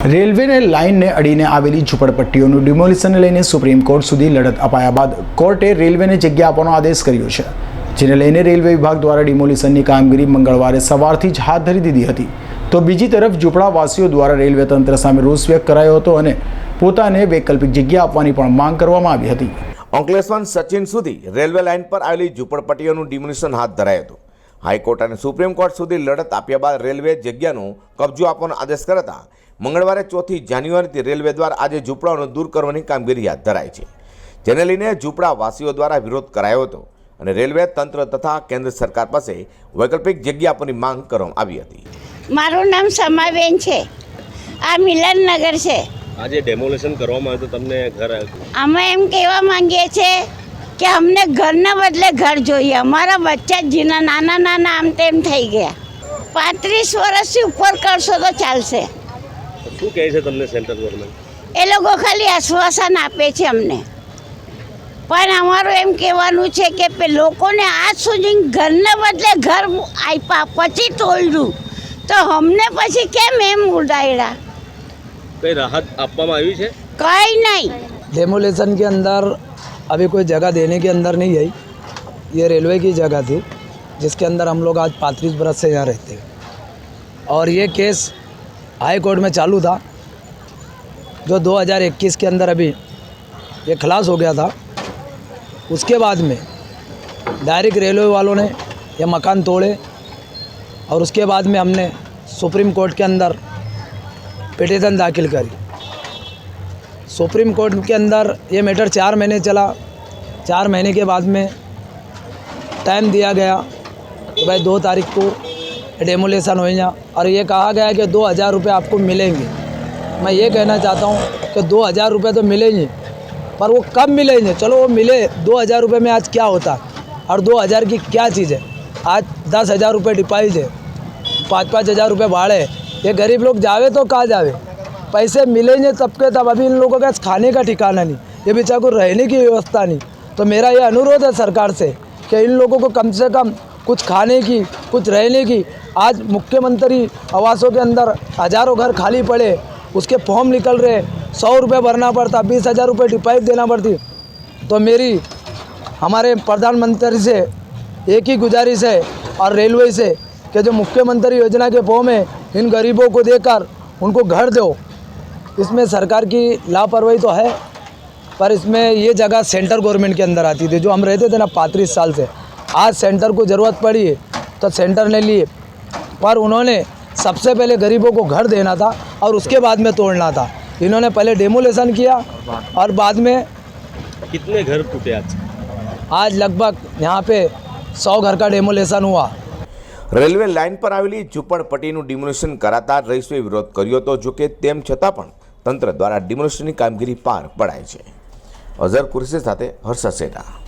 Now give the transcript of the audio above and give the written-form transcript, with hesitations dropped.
રેલવેને લાઇનને અડીને આવેલી ઝૂંપડપટ્ટીઓનું ડિમોલિશનને લઈને સુપ્રીમ કોર્ટ સુધી લડત અપાયા બાદ કોર્ટે રેલવેને જગ્યા આપવાનો આદેશ કર્યો છે, જેને લઈને રેલવે વિભાગ દ્વારા ડિમોલિશનની કામગીરી મંગળવારે સવારથી જ હાથ ધરી દીધી હતી. તો બીજી તરફ ઝૂંપડાવાસીઓ દ્વારા રેલવે તંત્ર સામે રોષ વ્યક્ત કરાયો હતો અને પોતાને વૈકલ્પિક જગ્યા આપવાની પણ માંગ કરવામાં આવી હતી. અંકલેશ્વર સચિન સુધી રેલવે લાઇન પર આવેલી ઝૂંપડપટ્ટીઓનું ડિમોલિશન હાથ ધરાયું હતું. હાઈકોર્ટ અને સુપ્રીમ કોર્ટ સુધી લડત આપ્યા બાદ રેલવે જગ્યાનો કબજો આપવાનો આદેશ કરતા મંગળવારે 4 જાન્યુઆરીથી રેલવે દ્વારા આજે ઝૂંપડાઓને દૂર કરવાની કામગીરી હાથ ધરાઈ છે, જેને લઈને ઝૂંપડાવાસીઓ દ્વારા વિરોધ કરાયો હતો અને રેલવે તંત્ર તથા કેન્દ્ર સરકાર પાસે વૈકલ્પિક જગ્યા આપવાની માંગ કરવામાં આવી હતી. મારું નામ સમાબેન છે. આ મિલનનગર છે. આજે ડેમોલેશન કરવામાં આવ્યું તો તમને ઘર અમે એમ કહેવા માંગીએ છીએ કે અમને ઘરના બદલે ઘર જોઈએ. અમારા બચ્ચા જીના નાના નાના આમ તેમ થઈ ગયા. 35 વર્ષથી ઉપર કરશો તો ચાલશે. શું કહે છે તમને સેન્ટ્રલ ગવર્મેન્ટ? એ લોકો ખાલી આશ્વાસન આપે છે અમને, પણ અમારું એમ કહેવાનું છે કે લોકોને આજ સુધી ઘરના બદલે ઘર આપ્યા પછી તોડ્યું તો અમને પછી કેમ એમ ઉડાડ્યા? કઈ રાહત આપવામાં આવી છે? कहीं नहीं. डेमोलेशन के अंदर अभी कोई जगह देने के अंदर नहीं आई. ये रेलवे की जगह थी जिसके अंदर हम लोग आज 35 बरस से यहाँ रहते हैं और ये केस हाई कोर्ट में चालू था जो 2021 के अंदर अभी ये खलास हो गया था. उसके बाद में डायरेक्ट रेलवे वालों ने ये मकान तोड़े और उसके बाद में हमने सुप्रीम कोर्ट के अंदर पिटीशन दाखिल करी. सुप्रीम कोर्ट के अंदर ये मैटर 4 महीने चला. 4 महीने के बाद में टाइम दिया गया कि भाई 2 तारीख को डेमोलेशन होगा और ये कहा गया कि 2000 रुपये आपको मिलेंगे. मैं ये कहना चाहता हूँ कि 2000 रुपये तो मिलेंगे, पर वो कब मिलेंगे? चलो वो मिले 2000 रुपये में आज क्या होता और 2000 की क्या चीज़ है? आज 10,000 रुपये डिपाजिट है, 5-5 हज़ार रुपये भाड़े. ये गरीब लोग जावे तो कहाँ जावे? पैसे मिलेंगे तब के तब. अभी इन लोगों का खाने का ठिकाना नहीं, ये बेचारे को रहने की व्यवस्था नहीं. तो मेरा ये अनुरोध है सरकार से कि इन लोगों को कम से कम कुछ खाने की, कुछ रहने की. आज मुख्यमंत्री आवासों के अंदर हज़ारों घर खाली पड़े, उसके फॉर्म निकल रहे, 100 रुपये भरना पड़ता, 20,000 रुपये डिपॉजिट देना पड़ती. तो मेरी हमारे प्रधानमंत्री से एक ही गुजारिश है और रेलवे से कि जो मुख्यमंत्री योजना के फॉर्म है इन गरीबों को देकर उनको घर दो. इसमें सरकार की लापरवाही तो है, पर इसमें ये जगह सेंट्रल गवर्नमेंट के अंदर आती थी जो हम रहते थे ना 35 साल से. आज सेंटर को ज़रूरत पड़ी है तो सेंटर ने लिए, पर उन्होंने सबसे पहले गरीबों को घर देना था और उसके बाद में तोड़ना था. इन्होंने पहले डेमोलेशन किया और बाद में कितने घर टूटे आज लगभग यहाँ पे 100 घर का डेमोलेशन हुआ. રેલવે લાઇન પર આવેલી ઝૂંપડપટ્ટીનું ડિમોલિશન કરાતા રહીશોએ વિરોધ કર્યો હતો. જો કે તેમ છતાં પણ તંત્ર દ્વારા ડિમોલિશનની કામગીરી પાર પડાય છે. અઝર કુરેશી સાથે હર્ષદ સેઠા.